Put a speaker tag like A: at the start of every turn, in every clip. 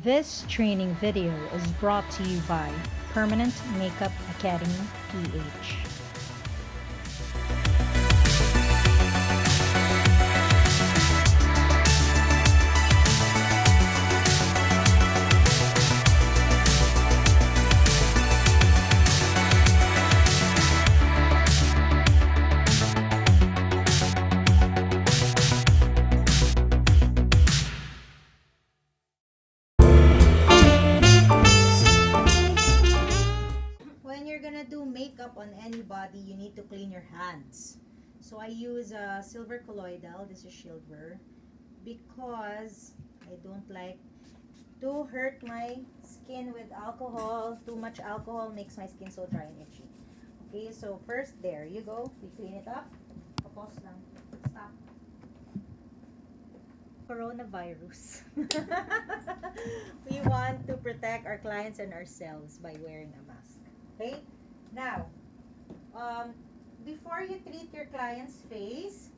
A: This training video is brought to you by Permanent Makeup Academy PH. When you're gonna do makeup on anybody, you need to clean your hands. So I use a silver colloidal, this is silver, because I don't like to hurt my skin with alcohol. Too much alcohol makes my skin so dry and itchy. Okay, so first, there you go. We clean it up. Tapos lang. Stop. Coronavirus. We want to protect our clients and ourselves by wearing a mask. Okay? Now, before you treat your client's face,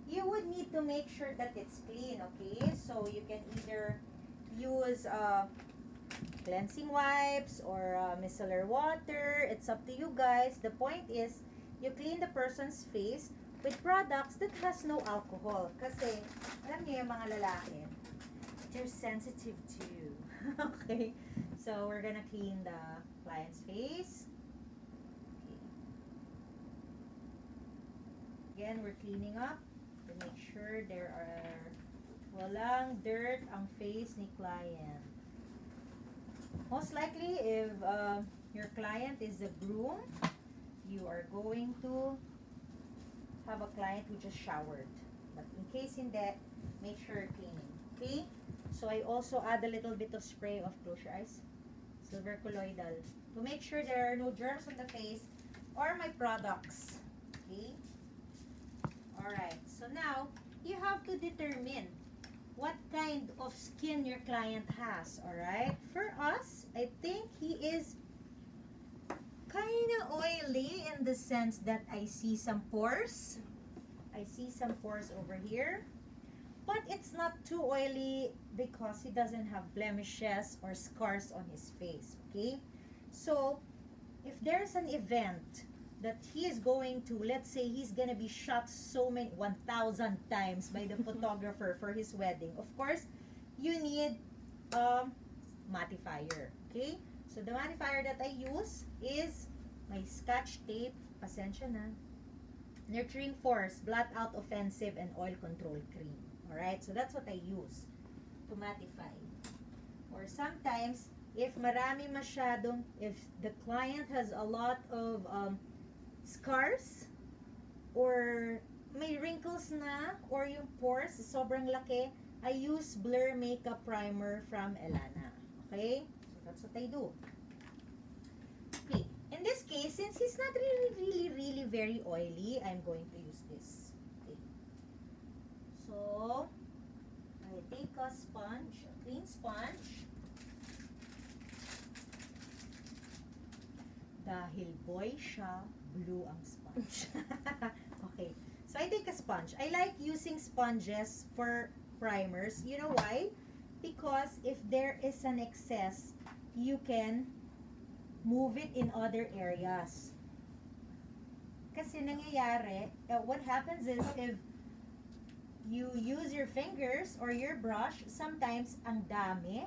A: you would need to make sure that it's clean, okay? So you can either use cleansing wipes or micellar water. It's up to you guys. The point is, you clean the person's face with products that has no alcohol. Kasi, alam niyo yung mga lalaki, they're sensitive too. Okay? So, we're gonna clean the client's face. Okay. Again, we're cleaning up to make sure there are walang dirt ang face ni client. Most likely, if your client is a groom, you are going to have a client who just showered. But in case hindi, make sure you're cleaning. Okay? So I also add a little bit of spray of, close your eyes, silver colloidal, to make sure there are no germs on the face or my products. Okay? Alright, so now you have to determine what kind of skin your client has. Alright? For us, I think he is kind of oily in the sense that I see some pores. I see some pores over here. But it's not too oily because he doesn't have blemishes or scars on his face. Okay? So, if there's an event that he is going to, let's say he's gonna be shot so many 1,000 times by the photographer for his wedding, of course you need a mattifier. Okay, so the mattifier that I use is my Scotch tape, pasensya na, Nurturing Force Blot Out Offensive and Oil Control Cream. Alright, so that's what I use to mattify. Or sometimes if marami masyadong, if the client has a lot of scars or may wrinkles na or yung pores sobrang laki, I use Blur Makeup Primer from Ellana. Okay? So that's what I do. Okay. In this case, since he's not really very oily, I'm going to use this. Okay. So, I take a sponge, a clean sponge. Dahil boy siya, blue ang sponge. Okay. So, I take a sponge. I like using sponges for primers. You know why? Because if there is an excess, you can move it in other areas. Kasi nangyayari, what happens is if you use your fingers or your brush, sometimes ang dami.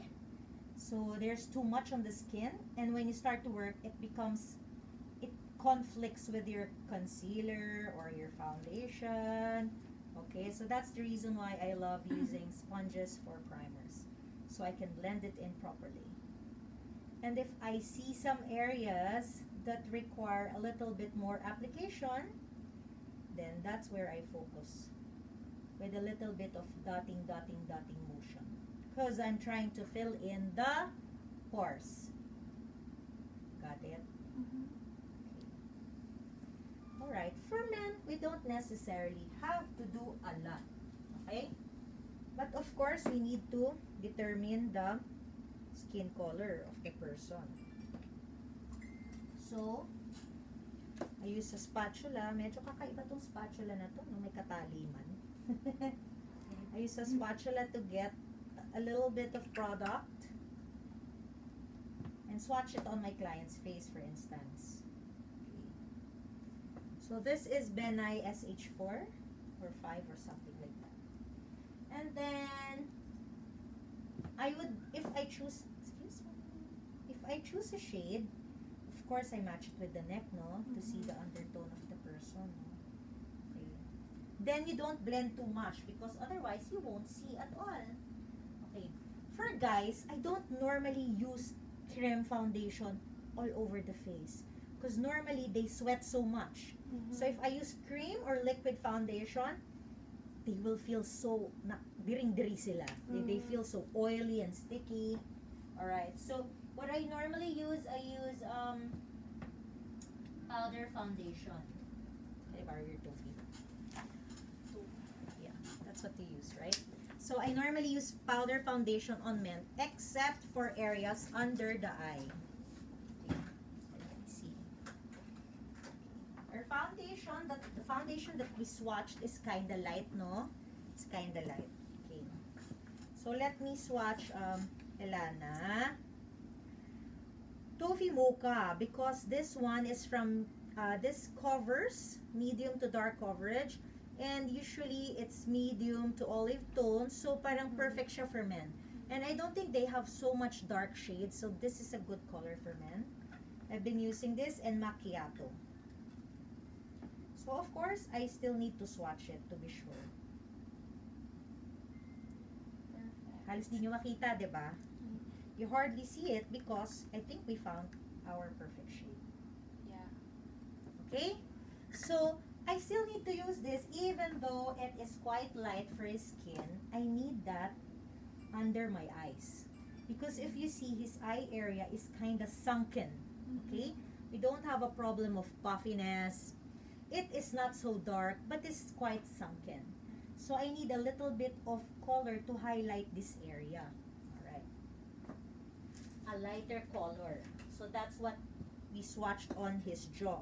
A: So, there's too much on the skin. And when you start to work, it conflicts with your concealer or your foundation. Okay, so that's the reason why I love using sponges for primers. So I can blend it in properly. And if I see some areas that require a little bit more application, then that's where I focus. With a little bit of dotting motion. Because I'm trying to fill in the pores. Got it? Mm-hmm. Okay. Alright, for men, we don't necessarily have to do a lot. Okay? But of course, we need to determine the skin color of the person. So, I use a spatula. Medyo kakaiba tong spatula na to, no? May kataliman. I use a spatula to get a little bit of product and swatch it on my client's face, for instance. Okay. So this is Benai SH4 or 5 or something like that. And then I would, if I choose, excuse me, if I choose a shade, of course I match it with the neck, no, to see the undertone of the person. No? Okay. Then you don't blend too much because otherwise you won't see at all. Okay. For guys, I don't normally use creme foundation all over the face because normally they sweat so much. So if I use cream or liquid foundation, they will feel so diring-diri sila. They feel so oily and sticky. Alright, so what I normally use, I use powder foundation. Can I borrow your Toffee? Yeah, that's what you use, right? So I normally use powder foundation on men, except for areas under the eye. Okay, so let's see. Our foundation, the foundation that we swatched is kind of light, no? It's kind of light. Okay. So let me swatch Ellana Toffee Mocha, because this one is from this covers medium to dark coverage, and usually it's medium to olive tone, so parang perfect siya for men. And I don't think they have so much dark shades, so this is a good color for men. I've been using this and macchiato. So of course, I still need to swatch it to be sure.
B: Perfect.
A: Halos di nyo makita, diba? You hardly see it because I think we found our perfect shade.
B: Yeah.
A: Okay? So, I still need to use this even though it is quite light for his skin. I need that under my eyes. Because if you see, his eye area is kind of sunken. Okay? We don't have a problem of puffiness. It is not so dark, but it's quite sunken. So, I need a little bit of color to highlight this area. Alright. A lighter color. So, that's what we swatched on his jaw.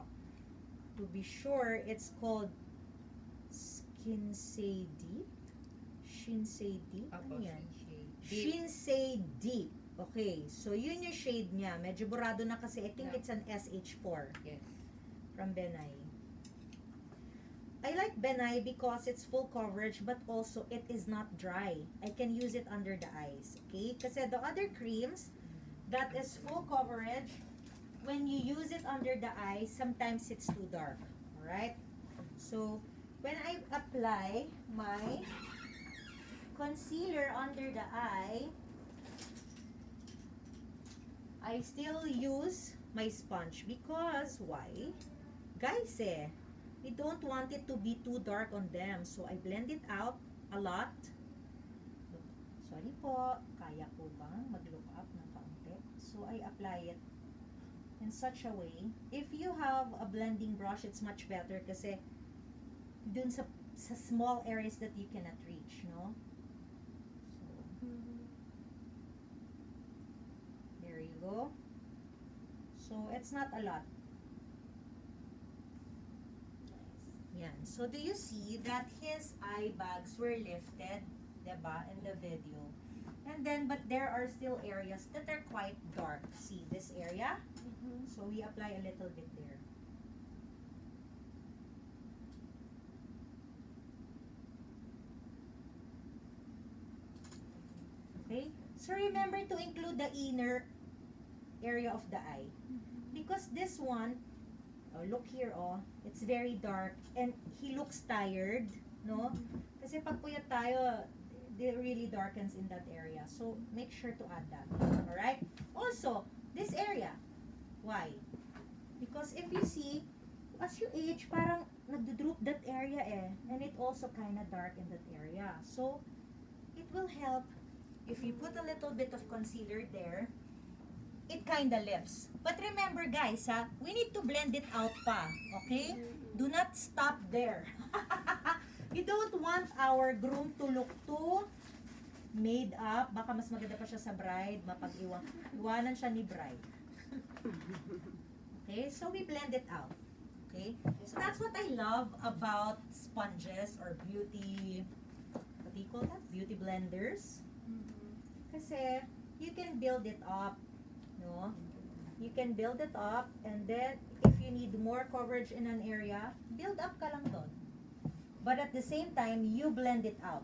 A: To be sure, it's called Shinsei Deep. Shinsei Deep? Ano yan? Shinsei Deep. Okay, so yun yung shade niya. Medyo burado na kasi. I think it's an SH4.
C: Yes.
A: From Benai. I like Benai because it's full coverage but also it is not dry. I can use it under the eyes. Okay? Kasi the other creams that is full coverage, when you use it under the eyes, sometimes it's too dark. Alright? So, when I apply my concealer under the eye, I still use my sponge because why? Guys we don't want it to be too dark on them. So, I blend it out a lot. Sorry po, kaya po bang mag-look up ng kaunti? So, I apply it in such a way. If you have a blending brush, it's much better kasi dun sa small areas that you cannot reach, no? So, there you go. So, it's not a lot. Yan. So, do you see that his eye bags were lifted, diba, in the video? And then, but there are still areas that are quite dark. See this area? So, we apply a little bit there. Okay? So, remember to include the inner area of the eye. Because this one, oh, look here, oh, it's very dark and he looks tired, no? Kasi pag puyat tayo, it really darkens in that area. So, make sure to add that. Alright? Also, this area. Why? Because if you see, as you age, parang nagdo-droop that area and it also kind of dark in that area. So, it will help if you put a little bit of concealer there, it kind of lifts. But remember guys, we need to blend it out pa, okay? Do not stop there. We don't want our groom to look too made up. Baka mas maganda pa siya sa bride, mapag-iwanan siya ni bride. Okay, so we blend it out. Okay, so that's what I love about sponges or beauty, what do you call that? Beauty blenders. Kasi you can build it up, no? You can build it up, and then if you need more coverage in an area, build up ka lang doon. But at the same time, you blend it out.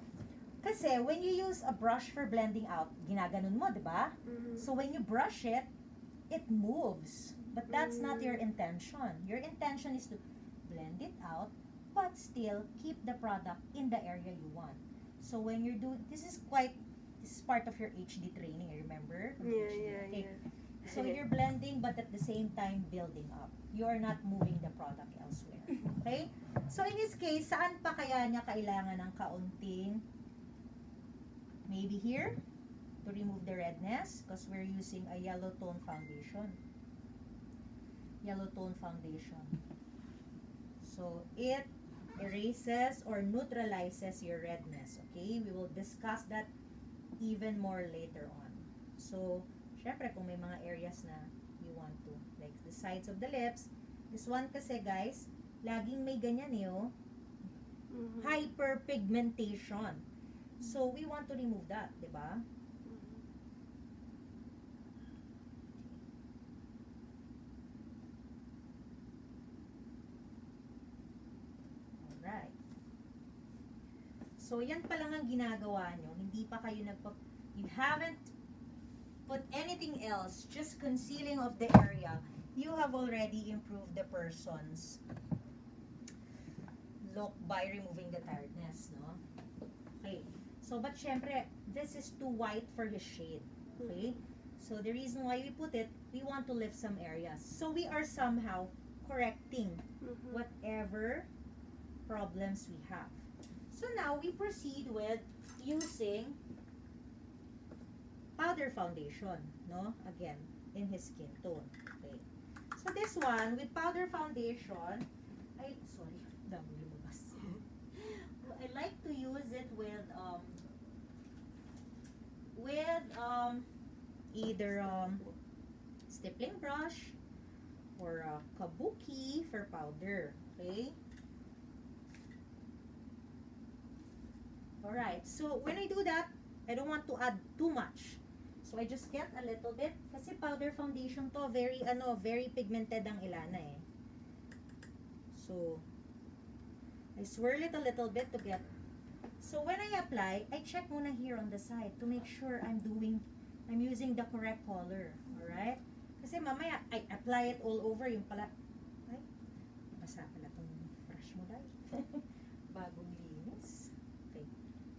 A: Kasi when you use a brush for blending out, ginaganon mo, di ba? So when you brush it, it moves. But that's not your intention. Your intention is to blend it out, but still keep the product in the area you want. So when you're doing, this is part of your HD training, remember? Okay. So you're blending, but at the same time building up. You are not moving the product elsewhere. Okay? So in this case, saan pa kaya niya kailangan ng kaunting, maybe here, to remove the redness, because we're using a yellow tone foundation. Yellow tone foundation. So it erases or neutralizes your redness. Okay? We will discuss that even more later on. So, syempre, kung may mga areas na you want to, like the sides of the lips, this one kasi, guys, laging may ganyan eh, oh. Hyperpigmentation. So, we want to remove that, di ba? Alright. So, yan pa lang ang ginagawa nyo. Hindi pa kayo you haven't put anything else, just concealing of the area. You have already improved the person's look by removing the tiredness, no? Okay. So, but syempre, this is too white for his shade. Okay? So, the reason why we put it, we want to lift some areas. So, we are somehow correcting whatever problems we have. So, now, we proceed with using powder foundation, no? Again, in his skin tone. Okay. So, this one, with powder foundation, dami lumabas. I like to use it with either stippling brush or kabuki for powder. Okay? Alright, so when I do that, I don't want to add too much. So I just get a little bit, kasi powder foundation to, very pigmented ang Ellana eh. So I swirl it a little bit to get. So when I apply, I check muna here on the side to make sure I'm using the correct color. Alright? Kasi mamaya, I apply it all over, yung pala, ay, basa pala tong brush mo dahil. Bagong linis. Okay.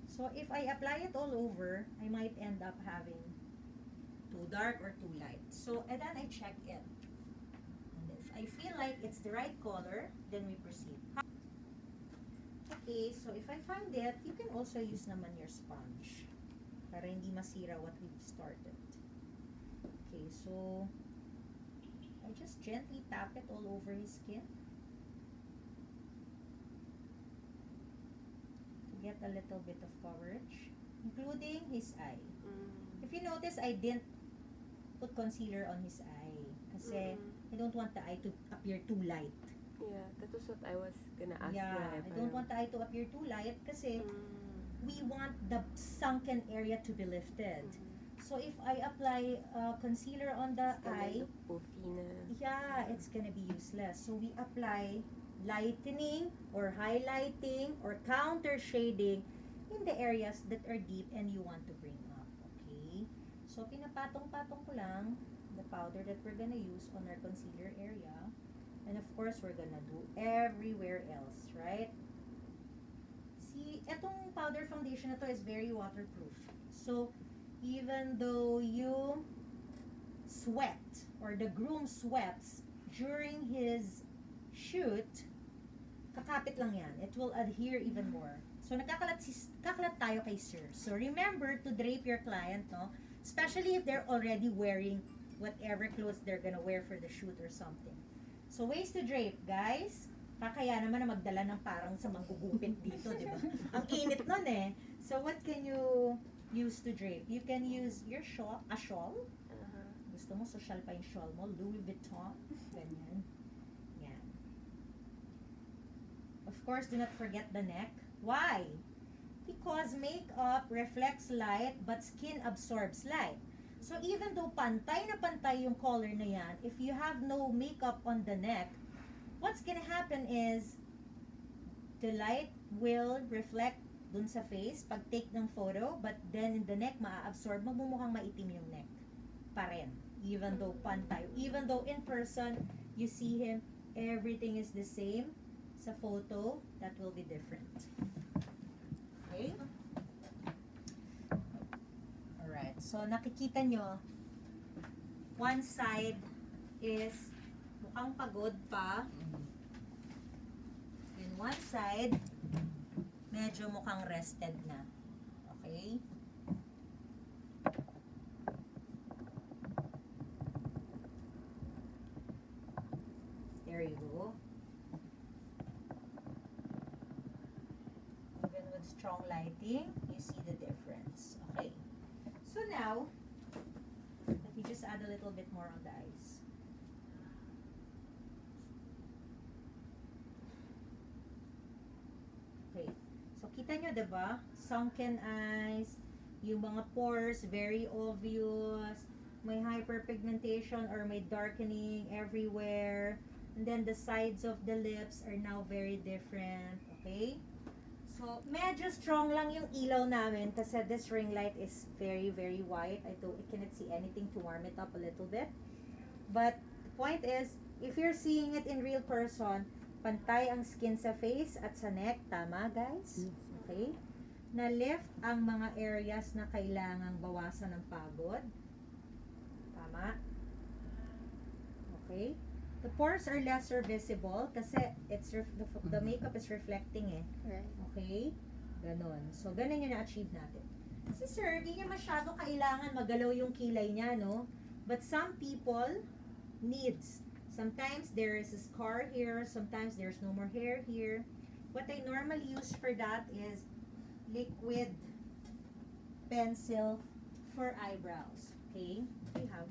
A: So if I apply it all over, I might end up having too dark or too light. So, and then I check it. And if I feel like it's the right color, then we proceed. Okay, so if I find it, you can also use naman your sponge para hindi masira what we've started. Okay, so I just gently tap it all over his skin to get a little bit of coverage, including his eye. If you notice, I didn't put concealer on his eye kasi I don't want the eye to appear too light.
C: Yeah, that was what I was gonna ask.
A: Yeah, I don't want the eye to appear too light kasi we want the sunken area to be lifted. So if I apply concealer on the eye, yeah, it's gonna be useless. So we apply lightening or highlighting or counter shading in the areas that are deep and you want to bring up. Okay? So pinapatong-patong ko lang the powder that we're gonna use on our concealer area. And of course, we're gonna do everywhere else, right? See, etong powder foundation na to is very waterproof. So, even though you sweat or the groom sweats during his shoot, kakapit lang yan. It will adhere even more. So, kakalat tayo kay sir. So, remember to drape your client, no? Especially if they're already wearing whatever clothes they're gonna wear for the shoot or something. So, ways to drape, guys. Kakaya naman na magdala ng parang sa manggugupit dito, di ba? Ang init nun eh. So, what can you use to drape? You can use your shawl, a shawl. Gusto mo, social pa yung shawl mo. Louis Vuitton. Ganyan. Yan. Of course, do not forget the neck. Why? Because makeup reflects light, but skin absorbs light. So even though pantay na pantay yung color na yan, if you have no makeup on the neck, what's gonna happen is the light will reflect dun sa face pag take ng photo, but then in the neck, maa-absorb, magmumukhang maitim yung neck pa rin. Even though pantay, even though in person, you see him, everything is the same. Sa photo, that will be different. Okay? Alright, so nakikita nyo, one side is mukhang pagod pa. And one side, medyo mukhang rested na. Okay? There you go. Even with strong lighting, you see the difference. Okay? So now, let me just add a little bit more on the eyes. Okay. So, kita nyo, diba? Sunken eyes, yung mga pores, very obvious, may hyperpigmentation or may darkening everywhere. And then the sides of the lips are now very different. Okay? So, medyo strong lang yung ilaw namin kasi this ring light is very, very white. I cannot see anything to warm it up a little bit. But, the point is, if you're seeing it in real person, pantay ang skin sa face at sa neck. Tama, guys? Okay? Na-lift ang mga areas na kailangang bawasan ng pagod. Tama? Okay? The pores are lesser visible kasi the makeup is reflecting eh.
B: Right.
A: Okay? Ganon. So, ganon yung na-achieve natin. Si sir, di niya masyado kailangan magalaw yung kilay niya, no? But some people needs. Sometimes there is a scar here. Sometimes there's no more hair here. What I normally use for that is liquid pencil for eyebrows. Okay? We have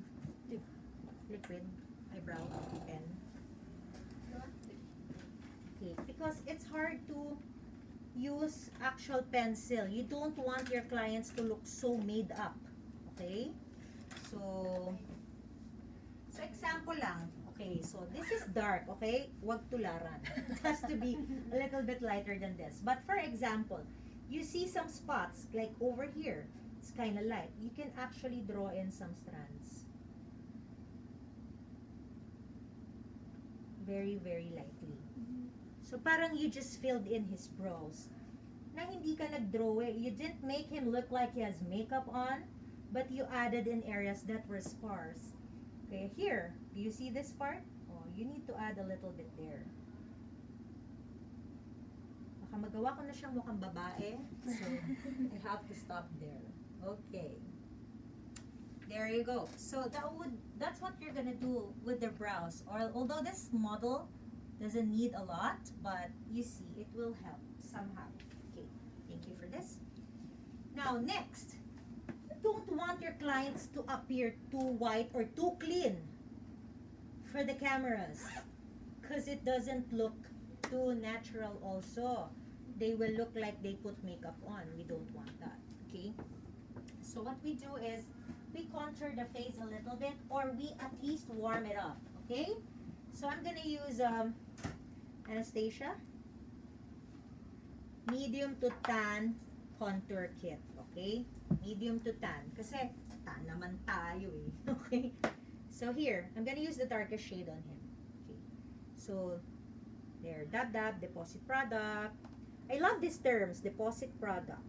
A: liquid eyebrow pen. Okay, because it's hard to use actual pencil. You don't want your clients to look so made up. Okay? So example lang. Okay, so this is dark, okay? Huwag tularan. It has to be a little bit lighter than this. But for example, you see some spots, like over here, it's kind of light. You can actually draw in some strands. Very, very lightly. So parang you just filled in his brows. Na hindi ka nag-draw eh. You didn't make him look like he has makeup on, but you added in areas that were sparse. Okay, here, do you see this part? Oh, you need to add a little bit there. Baka magawa ko na siyang mukhang babae, so I have to stop there. Okay. There you go. So that's what you're gonna do with the brows. Or although this model doesn't need a lot, but you see, it will help somehow. Okay, thank you for this. Now, next, you don't want your clients to appear too white or too clean for the cameras because it doesn't look too natural also. They will look like they put makeup on. We don't want that, okay? So what we do is, we contour the face a little bit or we at least warm it up, okay? So I'm gonna use Anastasia Medium to Tan Contour Kit, okay? Medium to tan. Kasi tan naman tayo eh, okay? So here, I'm gonna use the darkest shade on him. Okay. So, there, dab, deposit product. I love these terms, deposit product.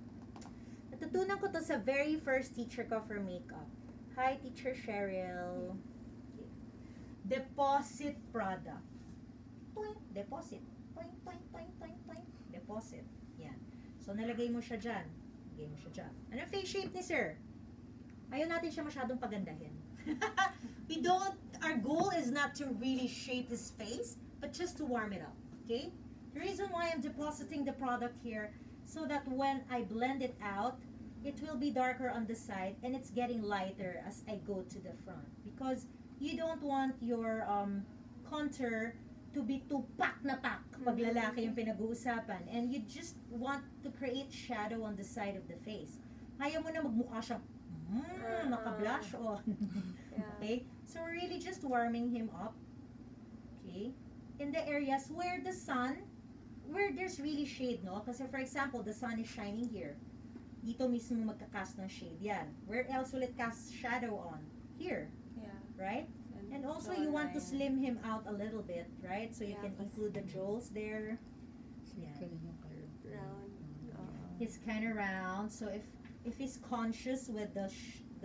A: Natutunan ko to sa very first teacher ko for makeup. Hi, Teacher Cheryl. Okay. Deposit product. Point, deposit. Point, point, point, point, point. Deposit. Yan. So, nalagay mo siya dyan. Nalagay mo siya dyan. Anong face shape ni sir? Ayaw natin siya masyadong pagandahin. Our goal is not to really shape his face, but just to warm it up. Okay? The reason why I'm depositing the product here, so that when I blend it out, it will be darker on the side and it's getting lighter as I go to the front. Because you don't want your contour to be too pak na pak pag lalaki yung pinag-uusapan. And you just want to create shadow on the side of the face. Ayaw mo na magmukha siyang Naka-blush on.
C: Yeah.
A: Okay? So we're really just warming him up. Okay? In the areas where the sun, where there's really shade, no? Kasi for example, the sun is shining here. Dito mismo magka-cast ng shade. Yan. Where else will it cast shadow on? Here.
B: Yeah.
A: right? And also you want to slim him out a little bit, right? So you
B: Yeah,
A: can
B: mas-
A: include the jewels there. Yeah.
C: Round.
A: He's kind of round, so if he's conscious with the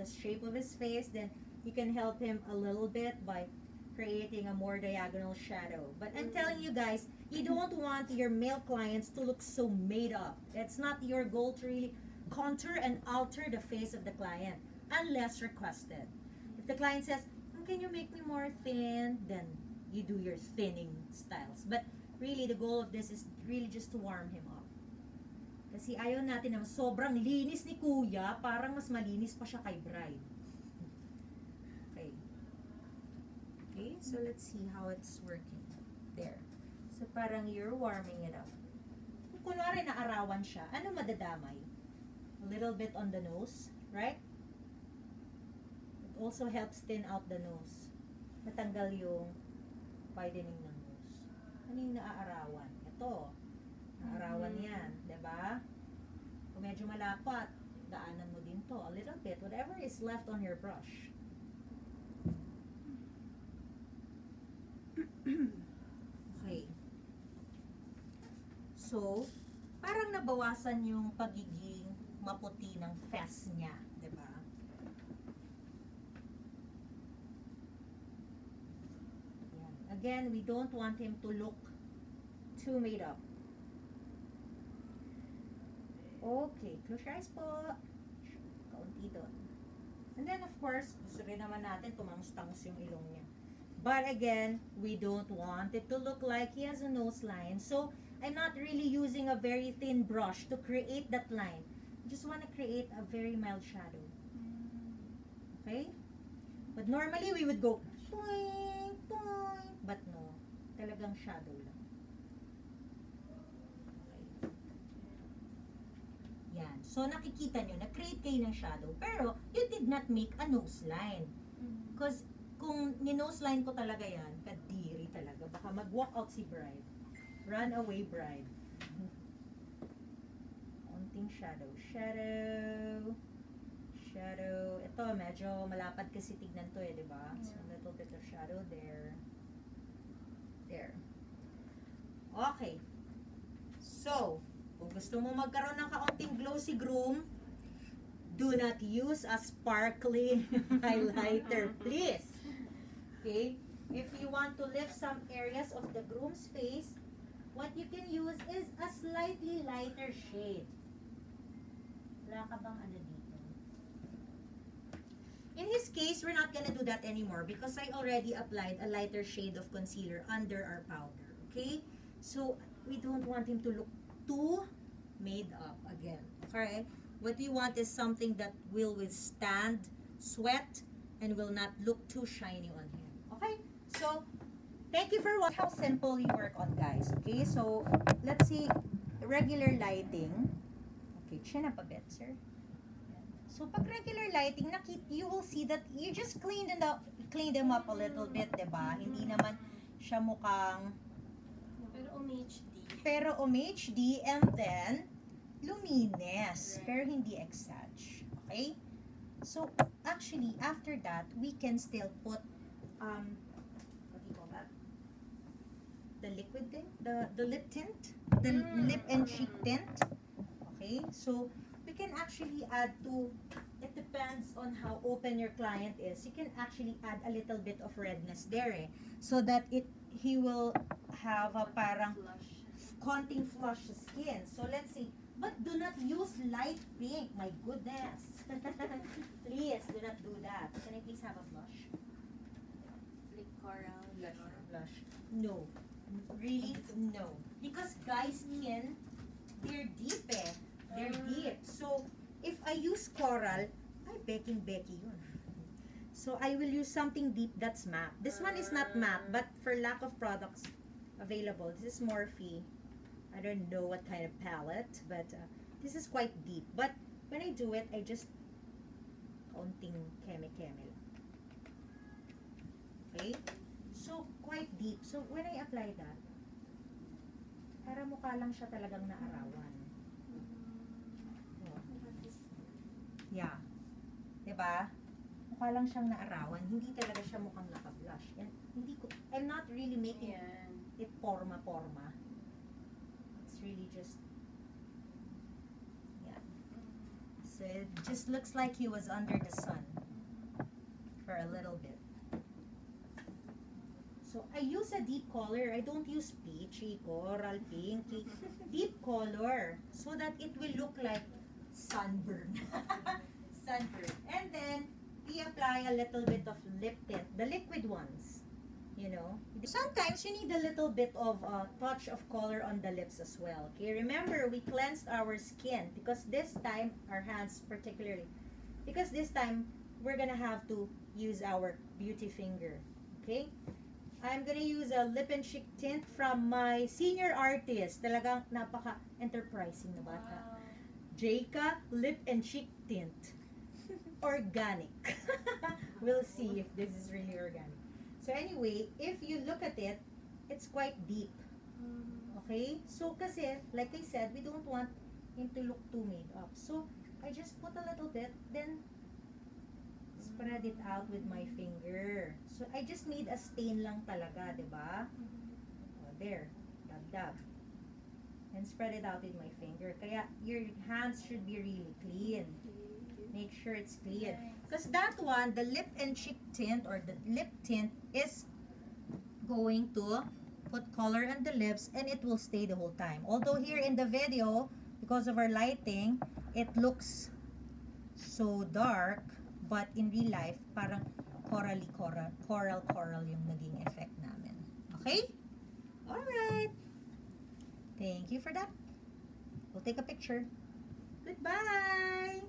A: shape of his face, then you can help him a little bit by creating a more diagonal shadow. But I'm telling you guys, you don't want your male clients to look so made up. It's not your goal to really contour and alter the face of the client unless requested. If the client says, can you make me more thin? Then you do your thinning styles. But really, the goal of this is really just to warm him up. Kasi ayaw natin na sobrang linis ni kuya, parang mas malinis pa siya kay bride. Okay. Okay, so let's see how it's working. There. So parang you're warming it up. Kung kunwari naarawan siya, ano madadamay? A little bit on the nose, right? It also helps thin out the nose. Matanggal yung widening ng nose. Ano yung naaarawan? Ito. Naarawan yan. Diba? Kung medyo malapat, daanan mo din to. A little bit. Whatever is left on your brush. Okay. So, parang nabawasan yung pagiging maputi ng face niya. Diba? Yan. Again, we don't want him to look too made up. Okay, close your eyes po. Kaunti doon. And then of course, gusto rin naman natin tumangos-tangos yung ilong niya. But again, we don't want it to look like he has a nose line. So, I'm not really using a very thin brush to create that line. I just want to create a very mild shadow. Okay? But normally, we would go, toing, toing. But no, talagang shadow lang. Okay. Yan. So, nakikita nyo, na-create kayo ng shadow. Pero, you did not make a nose line. Because, kung ni-nose line ko talaga yan, kadiri talaga. Baka mag-walk out si bride. Run away bride. Konting shadow. Shadow. Shadow. Ito, medyo malapad kasi tignan to eh, di ba? So, a little bit of shadow there. There. Okay. So, kung gusto mo magkaroon ng kaunting glossy groom, do not use a sparkly highlighter, please. Okay? If you want to lift some areas of the groom's face, what you can use is a slightly lighter shade. Wala ka bang ano dito? In his case, we're not gonna do that anymore because I already applied a lighter shade of concealer under our powder. Okay? So, we don't want him to look too made up again. Okay? What we want is something that will withstand sweat and will not look too shiny on him. Okay? So, thank you for watching how simple we work on, guys. Okay? So, let's see regular lighting. Okay, chin up a bit, sir. So, pag regular lighting, you will see that you just cleaned them up a little bit, diba? Hindi naman siya mukhang
B: Pero UMHD.
A: pero UMHD and then luminous, pero hindi exage. Okay? So, actually, after that, we can still put, what do you call that? The liquid tint? The lip tint? The lip and cheek tint? Okay? So, we can actually add to, it depends on how open your client is. You can actually add a little bit of redness there eh. So that he will have a parang konting flush skin. So, let's see. But do not use light pink. My goodness. Please, do not do that. Can I please have a blush?
B: Like coral.
A: Blush. No. Really? No. Because guys' skin, they're deep eh. They're deep. So, if I use coral, ay, Becky yun. So, I will use something deep that's matte. This one is not matte, but for lack of products available, this is Morphe. I don't know what kind of palette, but this is quite deep. But when I do it, I just kaunting keme-keme lang. Okay? So, quite deep. So, when I apply that, para mukha lang siya talagang naarawan. Oh. Yeah. Diba? Mukha lang siyang naarawan. Hindi talaga siya mukhang naka-blush. And hindi ko, I'm not really making it porma-porma. It's really just, yeah. So it just looks like he was under the sun for a little bit. So I use a deep color. I don't use peachy, coral, pinky. Deep color so that it will look like sunburn. Sunburn. And then we apply a little bit of lip tint, the liquid ones. You know, sometimes you need a little bit of touch of color on the lips as well. Okay, remember we cleansed our skin because this time, our hands particularly, because this time we're gonna have to use our beauty finger. Okay, I'm gonna use a lip and cheek tint from my senior artist. Talagang napaka-enterprising na bata. Jayka Lip and Cheek Tint. Organic. We'll see if this is really organic. So anyway, if you look at it, it's quite deep. Okay? So kasi, like I said, we don't want him to look too made up. So, I just put a little bit, then spread it out with my finger. So, I just need a stain lang talaga, diba? Oh, there. Dab-dab. And spread it out with my finger. Kaya, your hands should be really clean. Make sure it's clean. Because that one, the lip and cheek tint or the lip tint is going to put color on the lips and it will stay the whole time. Although here in the video, because of our lighting, it looks so dark, but in real life, parang coral yung naging effect namin. Okay? Alright. Thank you for that. We'll take a picture. Goodbye!